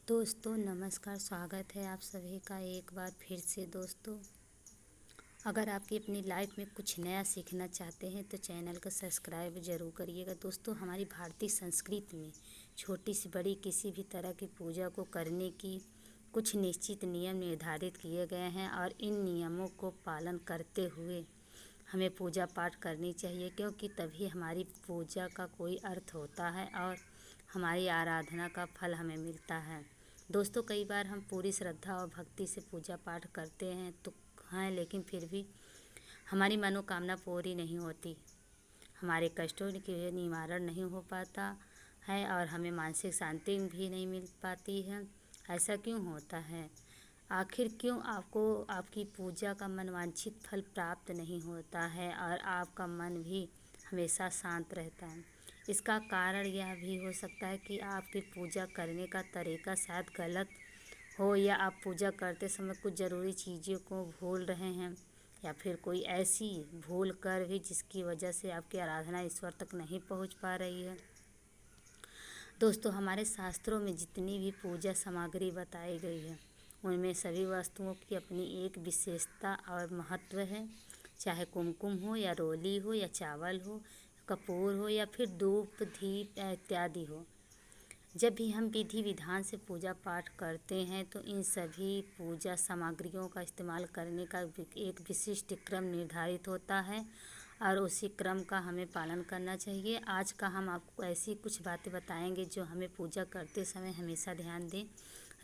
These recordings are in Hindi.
दोस्तों नमस्कार, स्वागत है आप सभी का एक बार फिर से। दोस्तों, अगर आपकी अपनी लाइफ में कुछ नया सीखना चाहते हैं तो चैनल को सब्सक्राइब ज़रूर करिएगा। दोस्तों, हमारी भारतीय संस्कृति में छोटी से बड़ी किसी भी तरह की पूजा को करने की कुछ निश्चित नियम निर्धारित किए गए हैं और इन नियमों को पालन करते हुए हमें पूजा पाठ करनी चाहिए, क्योंकि तभी हमारी पूजा का कोई अर्थ होता है और हमारी आराधना का फल हमें मिलता है। दोस्तों, कई बार हम पूरी श्रद्धा और भक्ति से पूजा पाठ करते हैं, लेकिन फिर भी हमारी मनोकामना पूरी नहीं होती, हमारे कष्टों के निवारण नहीं हो पाता है और हमें मानसिक शांति भी नहीं मिल पाती है। ऐसा क्यों होता है? आखिर क्यों आपको आपकी पूजा का मनवांछित फल प्राप्त नहीं होता है और आपका मन भी हमेशा शांत रहता है? इसका कारण यह भी हो सकता है कि आपकी पूजा करने का तरीका शायद गलत हो, या आप पूजा करते समय कुछ ज़रूरी चीज़ों को भूल रहे हैं, या फिर कोई ऐसी भूल कर भी जिसकी वजह से आपकी आराधना ईश्वर तक नहीं पहुंच पा रही है। दोस्तों, हमारे शास्त्रों में जितनी भी पूजा सामग्री बताई गई है उनमें सभी वस्तुओं की अपनी एक विशेषता और महत्व है। चाहे कुमकुम हो या रोली हो या चावल हो, कपूर हो या फिर धूप दीप इत्यादि हो, जब भी हम विधि विधान से पूजा पाठ करते हैं तो इन सभी पूजा सामग्रियों का इस्तेमाल करने का एक विशिष्ट क्रम निर्धारित होता है और उसी क्रम का हमें पालन करना चाहिए। आज का हम आपको ऐसी कुछ बातें बताएंगे जो हमें पूजा करते समय हमेशा ध्यान दें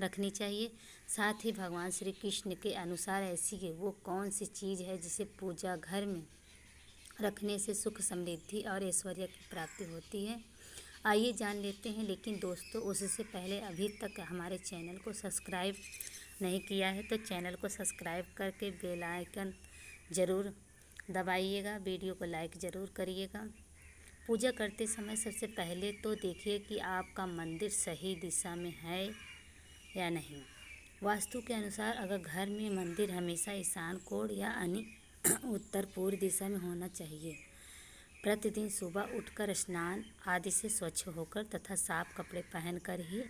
रखनी चाहिए। साथ ही भगवान श्री कृष्ण के अनुसार ऐसी वो कौन सी चीज़ है जिसे पूजा घर में रखने से सुख समृद्धि और ऐश्वर्य की प्राप्ति होती है, आइए जान लेते हैं। लेकिन दोस्तों, उससे पहले अभी तक हमारे चैनल को सब्सक्राइब नहीं किया है तो चैनल को सब्सक्राइब करके बेल आइकन ज़रूर दबाइएगा, वीडियो को लाइक ज़रूर करिएगा। पूजा करते समय सबसे पहले तो देखिए कि आपका मंदिर सही दिशा में है या नहीं। वास्तु के अनुसार अगर घर में मंदिर हमेशा ईशान कोण या उत्तर पूर्व दिशा में होना चाहिए। प्रतिदिन सुबह उठकर स्नान आदि से स्वच्छ होकर तथा साफ कपड़े पहनकर ही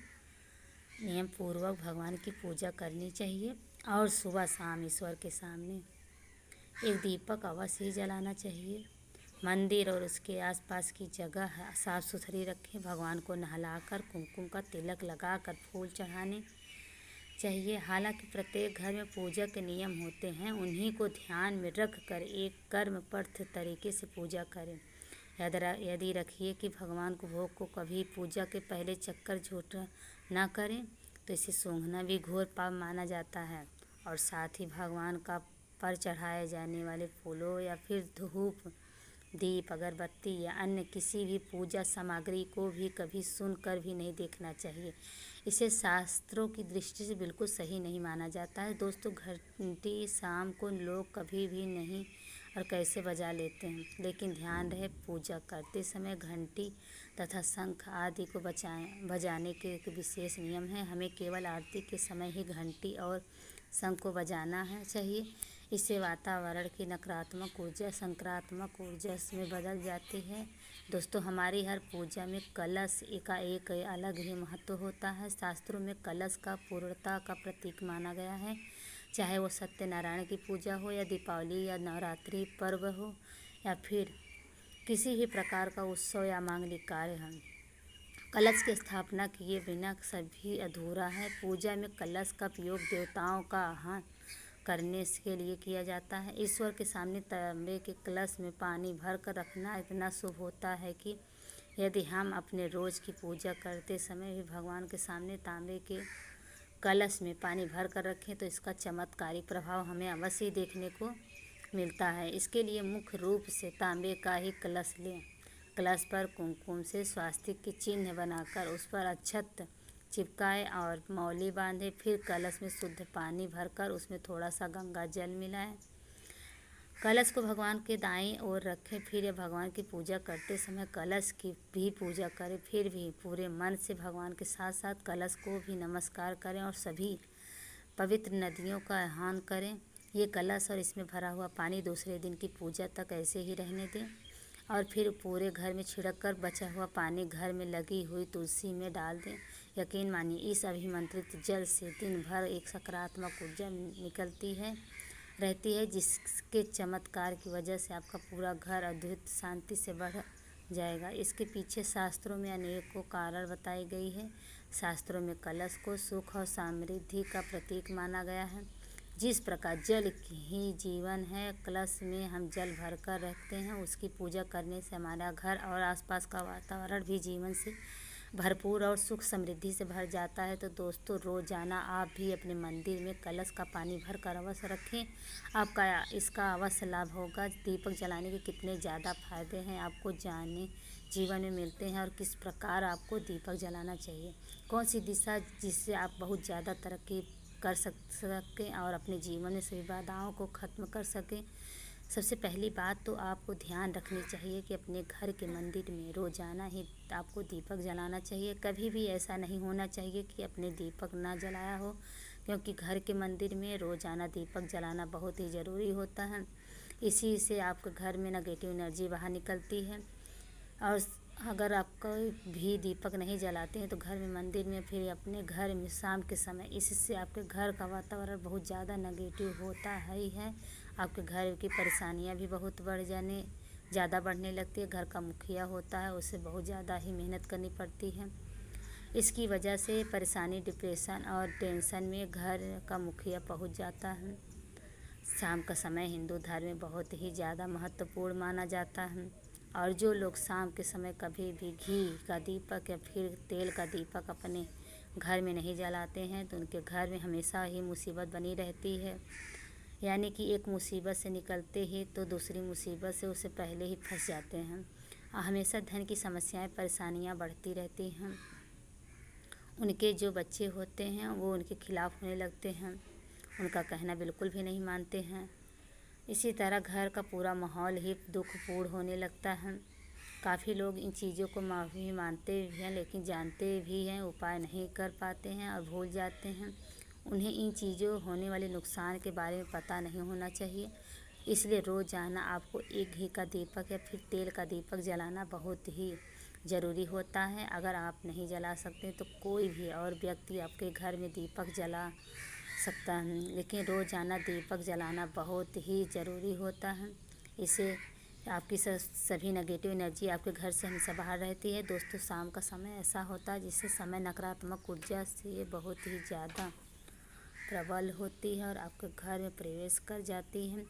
नियम पूर्वक भगवान की पूजा करनी चाहिए और सुबह शाम ईश्वर के सामने एक दीपक अवश्य ही जलाना चाहिए। मंदिर और उसके आसपास की जगह साफ सुथरी रखें। भगवान को नहलाकर कुमकुम का तिलक लगाकर फूल चढ़ाने चाहिए। हालांकि प्रत्येक घर में पूजा के नियम होते हैं, उन्हीं को ध्यान में रख कर एक कर्मपथ तरीके से पूजा करें। यदि रखिए कि भगवान को भोग को कभी पूजा के पहले चक्कर झूठ ना करें तो इसे सूंघना भी घोर पाप माना जाता है। और साथ ही भगवान का पर चढ़ाए जाने वाले फूलों या फिर धूप दीप अगरबत्ती या अन्य किसी भी पूजा सामग्री को भी कभी सुनकर भी नहीं देखना चाहिए। इसे शास्त्रों की दृष्टि से बिल्कुल सही नहीं माना जाता है। दोस्तों, घंटी शाम को लोग कभी भी नहीं और कैसे बजा लेते हैं, लेकिन ध्यान रहे पूजा करते समय घंटी तथा शंख आदि को बजाने के एक विशेष नियम है। हमें केवल आरती के समय ही घंटी और शंख को बजाना है चाहिए। इससे वातावरण की नकारात्मक ऊर्जा सकारात्मक ऊर्जा में बदल जाती है। दोस्तों, हमारी हर पूजा में कलश का एक अलग ही महत्व होता है। शास्त्रों में कलश का पूर्णता का प्रतीक माना गया है। चाहे वो सत्यनारायण की पूजा हो या दीपावली या नवरात्रि पर्व हो या फिर किसी भी प्रकार का उत्सव या मांगलिक कार्य हो, कलश की स्थापना किए बिना सभी अधूरा है। पूजा में कलश का प्रयोग देवताओं का आह्वान करने के लिए किया जाता है। ईश्वर के सामने तांबे के कलश में पानी भर कर रखना इतना शुभ होता है कि यदि हम अपने रोज़ की पूजा करते समय भी भगवान के सामने तांबे के कलश में पानी भर कर रखें तो इसका चमत्कारिक प्रभाव हमें अवश्य ही देखने को मिलता है। इसके लिए मुख्य रूप से तांबे का ही कलश लें। कलश पर कुमकुम से स्वास्तिक के चिन्ह बनाकर उस पर अक्षत चिपकाए और मौली बांधे। फिर कलश में शुद्ध पानी भरकर उसमें थोड़ा सा गंगा जल मिलाएं। कलश को भगवान के दाईं ओर रखें। फिर यह भगवान की पूजा करते समय कलश की भी पूजा करें। फिर भी पूरे मन से भगवान के साथ साथ कलश को भी नमस्कार करें और सभी पवित्र नदियों का आह्वान करें। ये कलश और इसमें भरा हुआ पानी दूसरे दिन की पूजा तक ऐसे ही रहने दें और फिर पूरे घर में छिड़क कर बचा हुआ पानी घर में लगी हुई तुलसी में डाल दें। यकीन मानिए इस अभिमंत्रित जल से दिन भर एक सकारात्मक ऊर्जा निकलती है रहती है, जिसके चमत्कार की वजह से आपका पूरा घर अद्भुत शांति से बढ़ जाएगा। इसके पीछे शास्त्रों में अनेकों कारण बताई गई है। शास्त्रों में कलश को सुख और समृद्धि का प्रतीक माना गया है। जिस प्रकार जल ही जीवन है, कलश में हम जल भरकर रखते हैं, उसकी पूजा करने से हमारा घर और आसपास का वातावरण भी जीवन से भरपूर और सुख समृद्धि से भर जाता है। तो दोस्तों, रोज़ाना आप भी अपने मंदिर में कलश का पानी भर कर अवश्य रखें। आपका इसका अवश्य लाभ होगा। दीपक जलाने के कितने ज़्यादा फायदे हैं आपको जाने जीवन में मिलते हैं, और किस प्रकार आपको दीपक जलाना चाहिए, कौन सी दिशा जिससे आप बहुत ज़्यादा तरक्की कर सकें और अपने जीवन में सभी बाधाओं को ख़त्म कर सकें। सबसे पहली बात तो आपको ध्यान रखनी चाहिए कि अपने घर के मंदिर में रोज़ाना ही आपको दीपक जलाना चाहिए। कभी भी ऐसा नहीं होना चाहिए कि अपने दीपक ना जलाया हो, क्योंकि घर के मंदिर में रोज़ाना दीपक जलाना बहुत ही ज़रूरी होता है। इसी से आपके घर में नेगेटिव एनर्जी बाहर निकलती है। और अगर आप कोई भी दीपक नहीं जलाते हैं तो घर में, मंदिर में, फिर अपने घर में शाम के समय, इससे आपके घर का वातावरण बहुत ज़्यादा नेगेटिव होता ही है। आपके घर की परेशानियां भी बहुत ज़्यादा बढ़ने लगती है। घर का मुखिया होता है, उसे बहुत ज़्यादा ही मेहनत करनी पड़ती है। इसकी वजह से परेशानी, डिप्रेशन और टेंशन में घर का मुखिया पहुंच जाता है। शाम का समय हिंदू धर्म में बहुत ही ज़्यादा महत्वपूर्ण माना जाता है, और जो लोग शाम के समय कभी भी घी का दीपक या फिर तेल का दीपक अपने घर में नहीं जलाते हैं तो उनके घर में हमेशा ही मुसीबत बनी रहती है। यानी कि एक मुसीबत से निकलते ही तो दूसरी मुसीबत से उससे पहले ही फंस जाते हैं। हमेशा धन की समस्याएं, परेशानियां बढ़ती रहती हैं। उनके जो बच्चे होते हैं वो उनके खिलाफ़ होने लगते हैं, उनका कहना बिल्कुल भी नहीं मानते हैं। इसी तरह घर का पूरा माहौल ही दुखपूर्ण होने लगता है। काफ़ी लोग इन चीज़ों को भी मानते भी हैं, लेकिन जानते भी हैं, उपाय नहीं कर पाते हैं और भूल जाते हैं। उन्हें इन चीज़ों होने वाले नुकसान के बारे में पता नहीं होना चाहिए। इसलिए रोज़ाना आपको एक घी का दीपक या फिर तेल का दीपक जलाना बहुत ही ज़रूरी होता है। अगर आप नहीं जला सकते तो कोई भी और व्यक्ति आपके घर में दीपक जला सकता है, लेकिन रोज़ाना दीपक जलाना बहुत ही ज़रूरी होता है। इससे आपकी सभी नेगेटिव एनर्जी आपके घर से हमेशा बाहर रहती है। दोस्तों, शाम का समय ऐसा होता है जिससे समय नकारात्मक ऊर्जा से बहुत ही ज़्यादा प्रबल होती है और आपके घर में प्रवेश कर जाती है।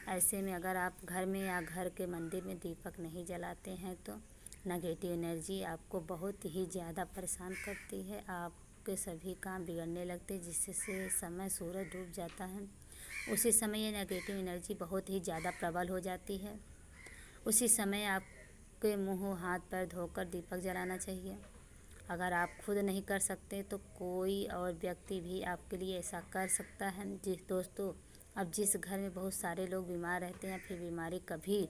ऐसे में अगर आप घर में या घर के मंदिर में दीपक नहीं जलाते हैं तो नेगेटिव एनर्जी आपको बहुत ही ज़्यादा परेशान करती है। आपके सभी काम बिगड़ने लगते, जिससे समय सूरज डूब जाता है। उसी समय ये नेगेटिव एनर्जी बहुत ही ज़्यादा प्रबल हो जाती है। उसी समय आपके मुँह हाथ पैर धोकर दीपक जलाना चाहिए। अगर आप खुद नहीं कर सकते तो कोई और व्यक्ति भी आपके लिए ऐसा कर सकता है। दोस्तों, अब जिस घर में बहुत सारे लोग बीमार रहते हैं, फिर बीमारी कभी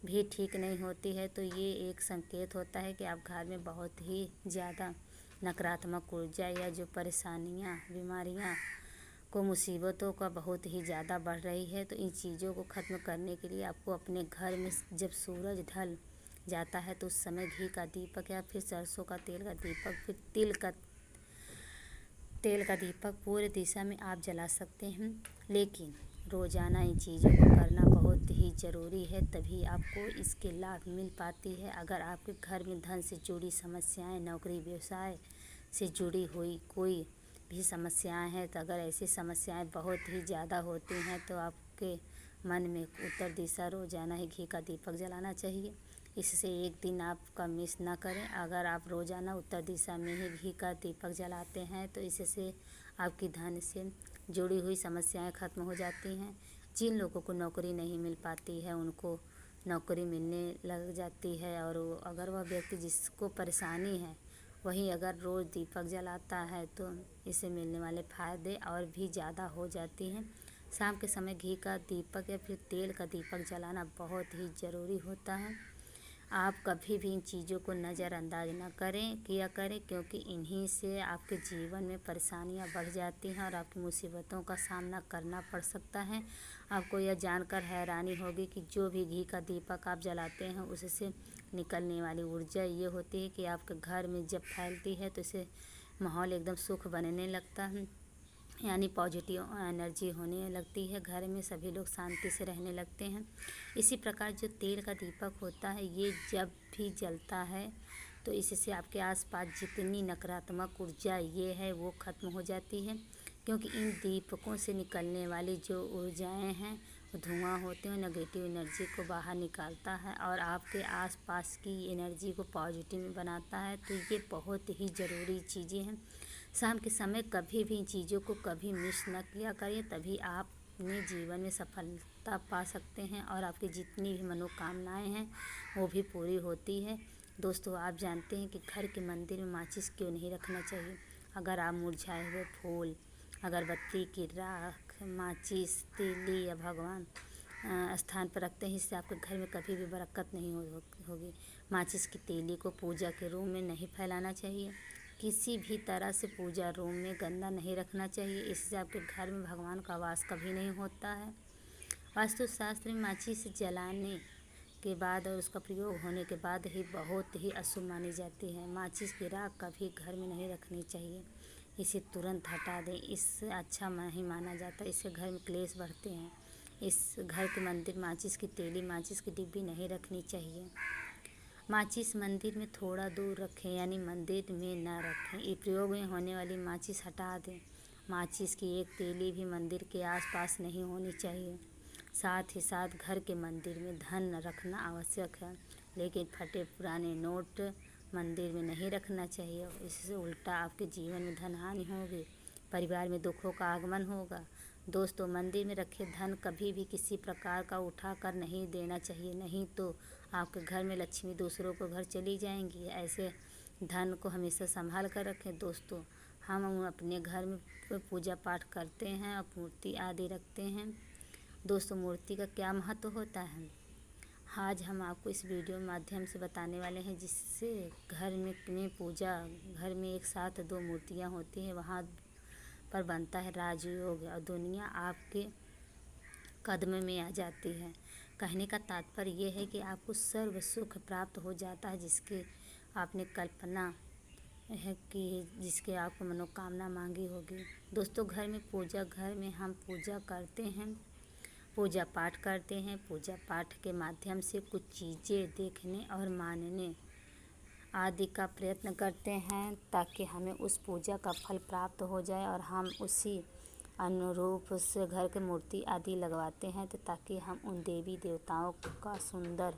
भी ठीक नहीं होती है, तो ये एक संकेत होता है कि आप घर में बहुत ही ज़्यादा नकारात्मक ऊर्जा या जो परेशानियाँ, बीमारियाँ को, मुसीबतों का बहुत ही ज़्यादा बढ़ रही है। तो इन चीज़ों को ख़त्म करने के लिए आपको अपने घर में जब सूरज ढल जाता है तो उस समय घी का दीपक या फिर सरसों का तेल का दीपक, फिर तेल का दीपक पूरे दिशा में आप जला सकते हैं। लेकिन रोज़ाना इन चीज़ों को करना बहुत ही ज़रूरी है, तभी आपको इसके लाभ मिल पाती है। अगर आपके घर में धन से जुड़ी समस्याएं, नौकरी व्यवसाय से जुड़ी हुई कोई भी समस्याएं हैं, तो अगर ऐसी समस्याएं बहुत ही ज़्यादा होती हैं तो आपके मन में उत्तर दिशा रोज़ाना ही घी का दीपक जलाना चाहिए। इससे एक दिन आपका मिस ना करें। अगर आप रोज़ाना उत्तर दिशा में ही घी का दीपक जलाते हैं तो इससे आपकी धन से जुड़ी हुई समस्याएं ख़त्म हो जाती हैं। जिन लोगों को नौकरी नहीं मिल पाती है उनको नौकरी मिलने लग जाती है, और अगर वह व्यक्ति जिसको परेशानी है वही अगर रोज़ दीपक जलाता है तो इससे मिलने वाले फ़ायदे और भी ज़्यादा हो जाती हैं। शाम के समय घी का दीपक या फिर तेल का दीपक जलाना बहुत ही ज़रूरी होता है। आप कभी भी इन चीज़ों को नज़रअंदाज न किया करें, क्योंकि इन्हीं से आपके जीवन में परेशानियां बढ़ जाती हैं और आपकी मुसीबतों का सामना करना पड़ सकता है। आपको यह जानकर हैरानी होगी कि जो भी घी का दीपक आप जलाते हैं उससे निकलने वाली ऊर्जा ये होती है कि आपके घर में जब फैलती है तो इसे माहौल एकदम सुख बनने लगता है, यानी पॉजिटिव एनर्जी होने लगती है। घर में सभी लोग शांति से रहने लगते हैं। इसी प्रकार जो तेल का दीपक होता है, ये जब भी जलता है तो इससे आपके आसपास जितनी नकारात्मक ऊर्जा ये है वो ख़त्म हो जाती है, क्योंकि इन दीपकों से निकलने वाली जो ऊर्जाएं हैं वो धुआं होते हैं, नेगेटिव एनर्जी को बाहर निकालता है और आपके आसपास की एनर्जी को पॉजिटिव में बनाता है। तो ये बहुत ही ज़रूरी चीज़ें हैं। शाम के समय कभी भी इन चीज़ों को कभी मिस न किया करिए, तभी आप अपने जीवन में सफलता पा सकते हैं और आपकी जितनी भी मनोकामनाएं हैं वो भी पूरी होती है। दोस्तों, आप जानते हैं कि घर के मंदिर में माचिस क्यों नहीं रखना चाहिए? अगर आप मुरझाए हुए फूल, अगरबत्ती की राख, माचिस, तीली या भगवान स्थान पर रखते हैं, इससे आपके घर में कभी भी बरकत नहीं होगी। माचिस की तीली को पूजा के रूम में नहीं फैलाना चाहिए। किसी भी तरह से पूजा रूम में गंदा नहीं रखना चाहिए, इससे आपके घर में भगवान का वास कभी नहीं होता है। वास्तुशास्त्र में माचिस जलाने के बाद और उसका प्रयोग होने के बाद ही बहुत ही अशुभ मानी जाती है। माचिस की राख कभी घर में नहीं रखनी चाहिए, इसे तुरंत हटा दें। इससे अच्छा नहीं माना जाता, इससे घर में क्लेश बढ़ते हैं। इस घर के मंदिर माचिस की तीली, माचिस की डिब्बी नहीं रखनी चाहिए। माचिस मंदिर में थोड़ा दूर रखें, यानी मंदिर में न रखें। ये प्रयोग में होने वाली माचिस हटा दें। माचिस की एक तीली भी मंदिर के आसपास नहीं होनी चाहिए। साथ ही साथ घर के मंदिर में धन रखना आवश्यक है, लेकिन फटे पुराने नोट मंदिर में नहीं रखना चाहिए। इससे उल्टा आपके जीवन में धन हानि होगी, परिवार में दुखों का आगमन होगा। दोस्तों, मंदिर में रखे धन कभी भी किसी प्रकार का उठा कर नहीं देना चाहिए, नहीं तो आपके घर में लक्ष्मी दूसरों को घर चली जाएंगी। ऐसे धन को हमेशा संभाल कर रखें। दोस्तों, हम अपने घर में पूजा पाठ करते हैं और मूर्ति आदि रखते हैं। दोस्तों, मूर्ति का क्या महत्व होता है, आज हम आपको इस वीडियो के माध्यम से बताने वाले हैं, जिससे घर में पूजा, घर में एक साथ दो मूर्तियां होती हैं, वहाँ पर बनता है राजयोग और दुनिया आपके कदम में आ जाती है। कहने का तात्पर्य यह है कि आपको सर्व सुख प्राप्त हो जाता है, जिसके आपने कल्पना है कि जिसके आपको मनोकामना मांगी होगी। दोस्तों, घर में हम पूजा करते हैं, पूजा पाठ करते हैं। पूजा पाठ के माध्यम से कुछ चीज़ें देखने और मानने आदि का प्रयत्न करते हैं, ताकि हमें उस पूजा का फल प्राप्त हो जाए और हम उसी अनुरूप से घर के मूर्ति आदि लगवाते हैं, तो ताकि हम उन देवी देवताओं का सुंदर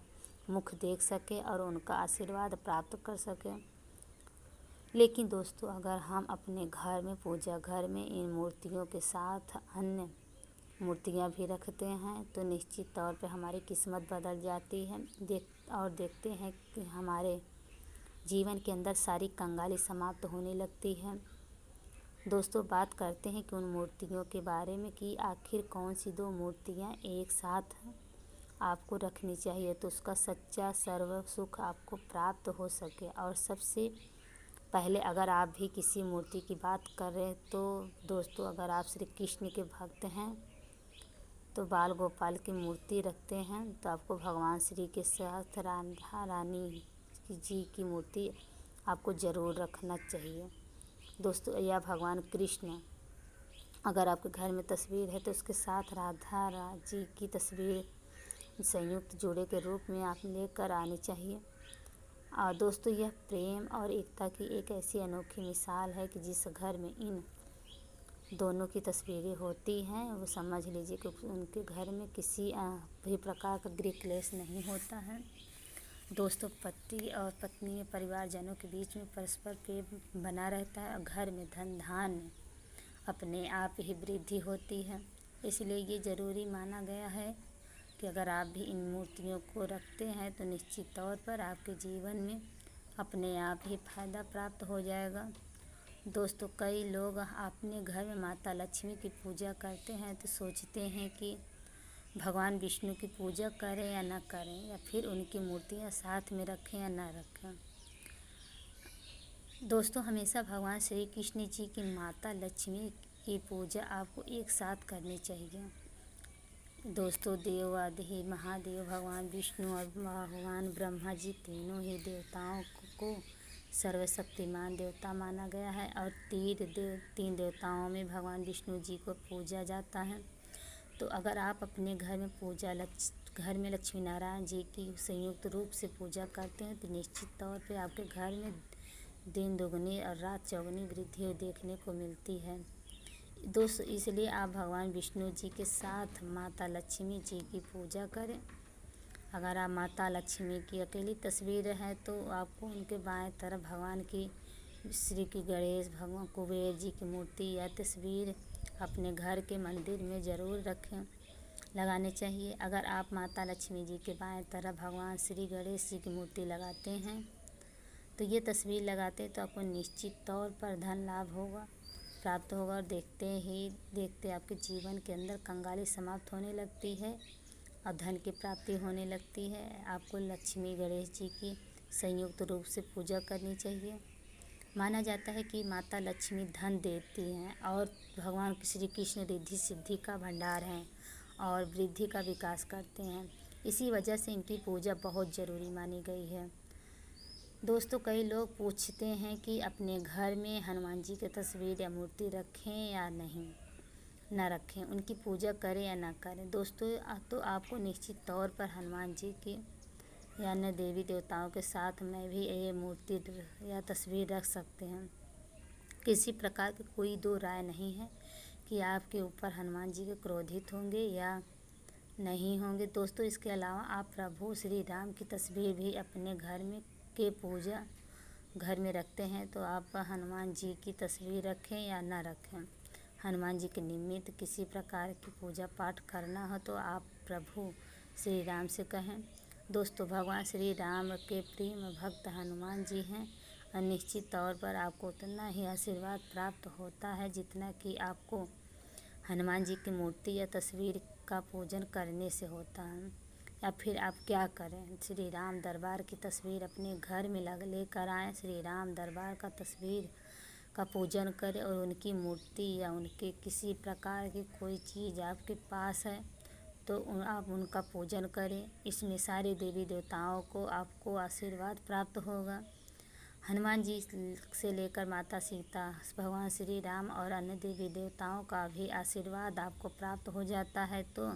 मुख देख सकें और उनका आशीर्वाद प्राप्त कर सकें। लेकिन दोस्तों, अगर हम अपने घर में पूजा घर में इन मूर्तियों के साथ अन्य मूर्तियां भी रखते हैं, तो निश्चित तौर पे हमारी किस्मत बदल जाती है। देखते हैं कि हमारे जीवन के अंदर सारी कंगाली समाप्त होने लगती है। दोस्तों, बात करते हैं कि उन मूर्तियों के बारे में कि आखिर कौन सी दो मूर्तियां एक साथ आपको रखनी चाहिए, तो उसका सच्चा सर्व सुख आपको प्राप्त हो सके। और सबसे पहले अगर आप भी किसी मूर्ति की बात कर रहे हैं, तो दोस्तों, अगर आप श्री कृष्ण के भक्त हैं तो बाल गोपाल की मूर्ति रखते हैं, तो आपको भगवान श्री के साथ राधा रानी जी की मूर्ति आपको ज़रूर रखना चाहिए। दोस्तों, या भगवान कृष्ण अगर आपके घर में तस्वीर है, तो उसके साथ राधा जी की तस्वीर संयुक्त जोड़े के रूप में आप लेकर आनी चाहिए। और दोस्तों, यह प्रेम और एकता की एक ऐसी अनोखी मिसाल है कि जिस घर में इन दोनों की तस्वीरें होती हैं, वो समझ लीजिए कि उनके घर में किसी भी प्रकार का गृह क्लेश नहीं होता है। दोस्तों, पति और पत्नी में परिवारजनों के बीच में परस्पर प्रेम बना रहता है और घर में धन धान्य अपने आप ही वृद्धि होती है। इसलिए ये ज़रूरी माना गया है कि अगर आप भी इन मूर्तियों को रखते हैं, तो निश्चित तौर पर आपके जीवन में अपने आप ही फायदा प्राप्त हो जाएगा। दोस्तों, कई लोग अपने घर में माता लक्ष्मी की पूजा करते हैं, तो सोचते हैं कि भगवान विष्णु की पूजा करें या ना करें, या फिर उनकी मूर्तियाँ साथ में रखें या ना रखें। दोस्तों, हमेशा भगवान श्री कृष्ण जी की माता लक्ष्मी की पूजा आपको एक साथ करनी चाहिए। दोस्तों, देवाधि महादेव भगवान विष्णु और भगवान ब्रह्मा जी तीनों ही देवताओं को सर्वशक्तिमान देवता माना गया है और तीन देवताओं में भगवान विष्णु जी को पूजा जाता है। तो अगर आप अपने घर में घर में लक्ष्मी नारायण जी की संयुक्त रूप से पूजा करते हैं तो निश्चित तौर पे आपके घर में दिन दोगुनी और रात चौगुनी वृद्धि देखने को मिलती है। दोस्तों, इसलिए आप भगवान विष्णु जी के साथ माता लक्ष्मी जी की पूजा करें। अगर आप माता लक्ष्मी की अकेली तस्वीर है तो आपको उनके बाएं तरफ भगवान की श्री की गणेश भगवान कुबेर जी की मूर्ति या तस्वीर अपने घर के मंदिर में ज़रूर लगाने चाहिए। अगर आप माता लक्ष्मी जी के बाएं तरफ भगवान श्री गणेश जी की मूर्ति लगाते हैं तो ये तस्वीर लगाते तो आपको निश्चित तौर पर धन लाभ प्राप्त होगा और देखते आपके जीवन के अंदर कंगाली समाप्त होने लगती है और धन की प्राप्ति होने लगती है। आपको लक्ष्मी गणेश जी की संयुक्त रूप से पूजा करनी चाहिए। माना जाता है कि माता लक्ष्मी धन देती हैं और भगवान श्री कृष्ण रिद्धि सिद्धि का भंडार हैं और वृद्धि का विकास करते हैं। इसी वजह से इनकी पूजा बहुत ज़रूरी मानी गई है। दोस्तों, कई लोग पूछते हैं कि अपने घर में हनुमान जी की तस्वीर या मूर्ति रखें या न रखें, उनकी पूजा करें या ना करें। दोस्तों, तो आपको निश्चित तौर पर हनुमान जी की या अन्य देवी देवताओं के साथ में भी ये मूर्ति या तस्वीर रख सकते हैं। किसी प्रकार की कोई दो राय नहीं है कि आपके ऊपर हनुमान जी के क्रोधित होंगे या नहीं होंगे। दोस्तों, इसके अलावा आप प्रभु श्री राम की तस्वीर भी अपने घर में पूजा घर में रखते हैं तो आप हनुमान जी की तस्वीर रखें या ना रखें। हनुमान जी के निमित्त किसी प्रकार की पूजा पाठ करना हो तो आप प्रभु श्री राम से कहें। दोस्तों, भगवान श्री राम के प्रेम भक्त हनुमान जी हैं और निश्चित तौर पर आपको उतना ही आशीर्वाद प्राप्त होता है जितना कि आपको हनुमान जी की मूर्ति या तस्वीर का पूजन करने से होता है। या फिर आप क्या करें, श्री राम दरबार की तस्वीर अपने घर में लेकर आएँ, श्री राम दरबार का तस्वीर का पूजन करें और उनकी मूर्ति या उनके किसी प्रकार की कोई चीज़ आपके पास है तो आप उनका पूजन करें। इसमें सारे देवी देवताओं को आपको आशीर्वाद प्राप्त होगा। हनुमान जी से लेकर माता सीता, भगवान श्री राम और अन्य देवी देवताओं का भी आशीर्वाद आपको प्राप्त हो जाता है। तो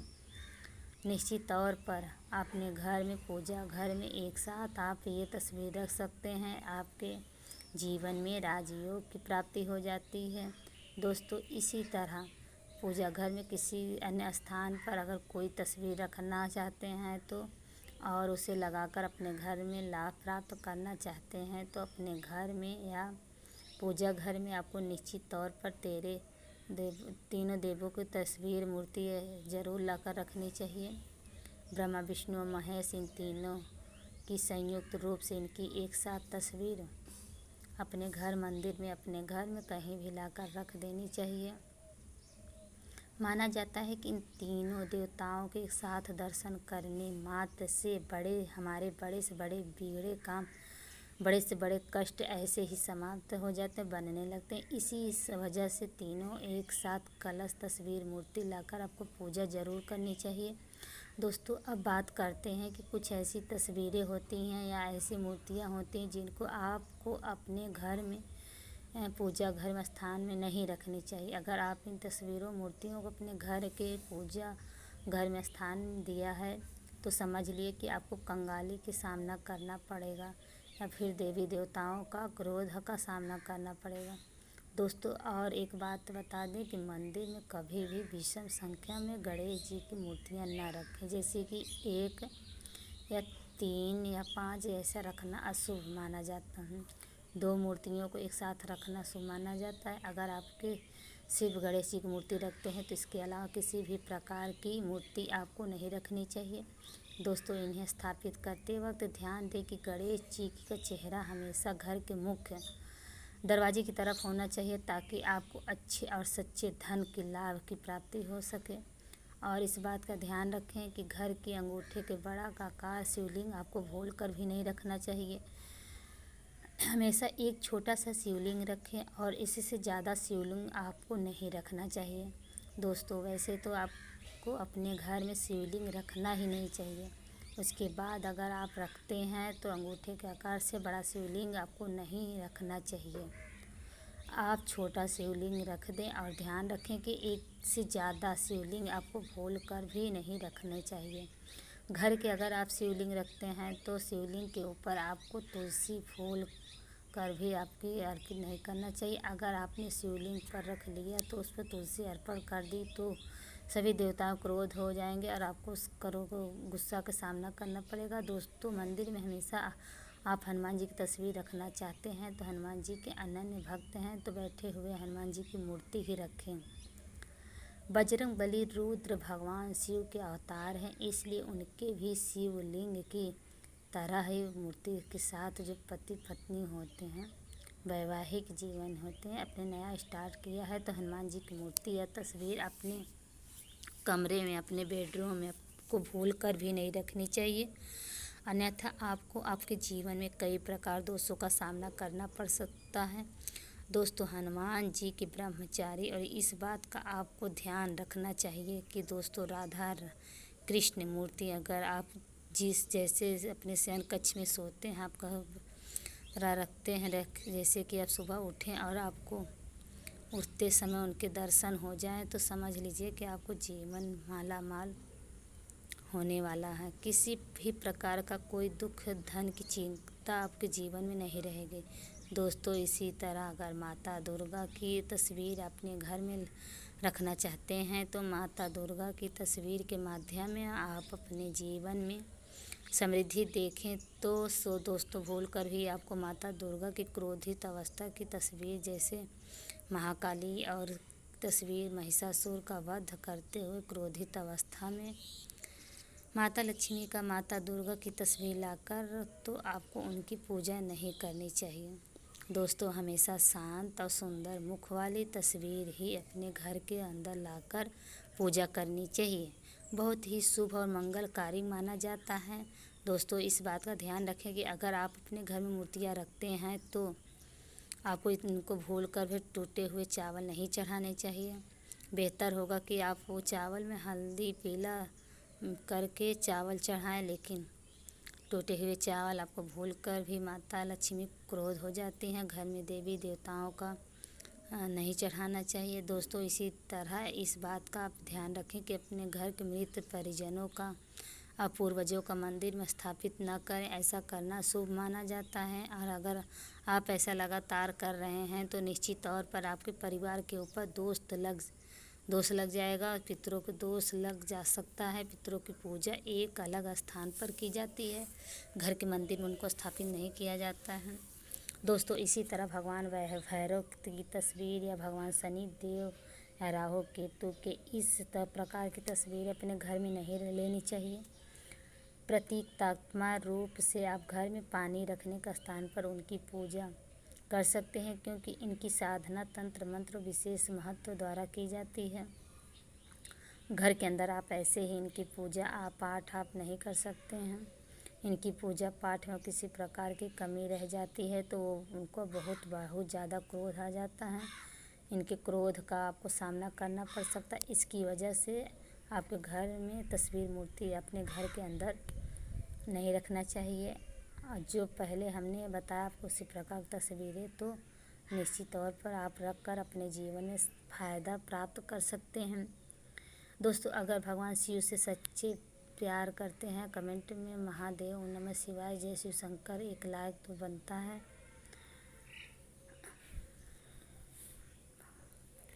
निश्चित तौर पर अपने घर में घर में एक साथ आप ये तस्वीर रख सकते हैं। आपके जीवन में राजयोग की प्राप्ति हो जाती है। दोस्तों, इसी तरह पूजा घर में किसी अन्य स्थान पर अगर कोई तस्वीर रखना चाहते हैं तो और उसे लगाकर अपने घर में लाभ प्राप्त करना चाहते हैं तो अपने घर में या पूजा घर में आपको निश्चित तौर पर तीनों देवों की तस्वीर मूर्ति ज़रूर लाकर रखनी चाहिए। ब्रह्मा विष्णु और महेश, इन तीनों की संयुक्त रूप से इनकी एक साथ तस्वीर अपने घर मंदिर में अपने घर में कहीं भी लाकर रख देनी चाहिए। माना जाता है कि इन तीनों देवताओं के साथ दर्शन करने मात्र से हमारे बड़े से बड़े बिगड़े काम, बड़े से बड़े कष्ट ऐसे ही समाप्त हो जाते बनने लगते हैं। इसी वजह से तीनों एक साथ कलश तस्वीर मूर्ति लाकर आपको पूजा ज़रूर करनी चाहिए। दोस्तों, अब बात करते हैं कि कुछ ऐसी तस्वीरें होती हैं या ऐसी मूर्तियां होती हैं जिनको आपको अपने घर में पूजा घर में स्थान में नहीं रखनी चाहिए। अगर आप इन तस्वीरों मूर्तियों को अपने घर के पूजा घर में स्थान दिया है तो समझ लिए कि आपको कंगाली के सामना करना पड़ेगा या फिर देवी देवताओं का क्रोध का सामना करना पड़ेगा। दोस्तों, और एक बात बता दें कि मंदिर में कभी भी विषम संख्या में गणेश जी की मूर्तियां ना रखें, जैसे कि 1 या 3 या 5 ऐसा रखना अशुभ माना जाता है। 2 मूर्तियों को एक साथ रखना शुभ माना जाता है। अगर आपके सिर्फ गणेश जी की मूर्ति रखते हैं तो इसके अलावा किसी भी प्रकार की मूर्ति आपको नहीं रखनी चाहिए। दोस्तों, इन्हें स्थापित करते वक्त ध्यान दें कि गणेश जी का चेहरा हमेशा घर के मुख्य दरवाजे की तरफ होना चाहिए ताकि आपको अच्छे और सच्चे धन के लाभ की प्राप्ति हो सके। और इस बात का ध्यान रखें कि घर के अंगूठे के बड़ा आकार शिवलिंग आपको भूल कर भी नहीं रखना चाहिए। हमेशा एक छोटा सा शिवलिंग रखें और इससे ज़्यादा शिवलिंग आपको नहीं रखना चाहिए। दोस्तों, वैसे तो आपको अपने घर में शिवलिंग रखना ही नहीं चाहिए, उसके बाद अगर आप रखते हैं तो अंगूठे के आकार से बड़ा शिवलिंग आपको नहीं रखना चाहिए। आप छोटा शिवलिंग रख दें और ध्यान रखें कि एक से ज़्यादा शिवलिंग आपको भूल कर भी नहीं रखने चाहिए। घर के अगर आप शिवलिंग रखते हैं तो शिवलिंग के ऊपर आपको तुलसी फूल कर भी आपकी अर्पित नहीं करना चाहिए। अगर आपने शिवलिंग पर रख लिया तो उस पर तुलसी अर्पण कर दी तो सभी देवताओं क्रोध हो जाएंगे और आपको उस करो को गुस्सा का सामना करना पड़ेगा। दोस्तों, मंदिर में हमेशा आप हनुमान जी की तस्वीर रखना चाहते हैं तो हनुमान जी के अनन्य भक्त हैं तो बैठे हुए हनुमान जी की मूर्ति ही रखें। बजरंग बली रुद्र भगवान शिव के अवतार हैं, इसलिए उनके भी शिवलिंग की तरह ही मूर्ति के साथ जो पति पत्नी होते हैं, वैवाहिक जीवन होते हैं, अपने नया स्टार्ट किया है तो हनुमान जी की मूर्ति या तस्वीर अपने कमरे में, अपने बेडरूम में आपको भूल कर भी नहीं रखनी चाहिए, अन्यथा आपको आपके जीवन में कई प्रकार दोषों का सामना करना पड़ सकता है। दोस्तों, हनुमान जी के ब्रह्मचारी और इस बात का आपको ध्यान रखना चाहिए कि दोस्तों राधा कृष्ण मूर्ति अगर आप जिस जैसे अपने शयन कक्ष में सोते हैं आप रखते हैं, जैसे कि आप सुबह उठें और आपको उठते समय उनके दर्शन हो जाएं तो समझ लीजिए कि आपको जीवन माला माल होने वाला है। किसी भी प्रकार का कोई दुख धन की चिंता आपके जीवन में नहीं रहेगी। दोस्तों, इसी तरह अगर माता दुर्गा की तस्वीर अपने घर में रखना चाहते हैं तो माता दुर्गा की तस्वीर के माध्यम में आप अपने जीवन में समृद्धि देखें तो दोस्तों भूल कर भी आपको माता दुर्गा की क्रोधित अवस्था की तस्वीर जैसे महाकाली और तस्वीर महिषासुर का वध करते हुए क्रोधित अवस्था में माता लक्ष्मी का माता दुर्गा की तस्वीर लाकर तो आपको उनकी पूजा नहीं करनी चाहिए। दोस्तों, हमेशा शांत और सुंदर मुख वाली तस्वीर ही अपने घर के अंदर लाकर पूजा करनी चाहिए। बहुत ही शुभ और मंगलकारी माना जाता है। दोस्तों, इस बात का ध्यान रखें कि अगर आप अपने घर में मूर्तियाँ रखते हैं तो आपको इनको भूल कर भी टूटे हुए चावल नहीं चढ़ाने चाहिए। बेहतर होगा कि आप वो चावल में हल्दी पीला करके चावल चढ़ाएं, लेकिन टूटे हुए चावल आपको भूल कर भी माता लक्ष्मी क्रोध हो जाती हैं। घर में देवी देवताओं का नहीं चढ़ाना चाहिए। दोस्तों, इसी तरह इस बात का आप ध्यान रखें कि अपने घर के मृत परिजनों का पूर्वजों का मंदिर में स्थापित न करें, ऐसा करना शुभ माना जाता है। और अगर आप ऐसा लगातार कर रहे हैं तो निश्चित तौर पर आपके परिवार के ऊपर दोष लग जाएगा, पितरों को दोष लग जा सकता है। पितरों की पूजा एक अलग स्थान पर की जाती है, घर के मंदिर में उनको स्थापित नहीं किया जाता है। दोस्तों, इसी तरह भगवान भैरव की तस्वीर या भगवान शनि देव या राहु केतु के इस प्रकार की तस्वीर अपने घर में नहीं लेनी चाहिए। प्रतीकात्मक रूप से आप घर में पानी रखने का स्थान पर उनकी पूजा कर सकते हैं, क्योंकि इनकी साधना तंत्र मंत्र विशेष महत्व द्वारा की जाती है। घर के अंदर आप ऐसे ही इनकी पूजा पाठ आप नहीं कर सकते हैं। इनकी पूजा पाठ में किसी प्रकार की कमी रह जाती है तो उनको बहुत ज़्यादा क्रोध आ जाता है। इनके क्रोध का आपको सामना करना पड़ सकता है। इसकी वजह से आपके घर में तस्वीर मूर्ति अपने घर के अंदर नहीं रखना चाहिए। जो पहले हमने बताया आपको उसी प्रकार तस्वीरें तो निश्चित तौर पर आप रख कर अपने जीवन में फ़ायदा प्राप्त कर सकते हैं। दोस्तों, अगर भगवान शिव से सच्चे प्यार करते हैं कमेंट में महादेव नमः शिवाय जय शिव शंकर एक लाइक तो बनता है।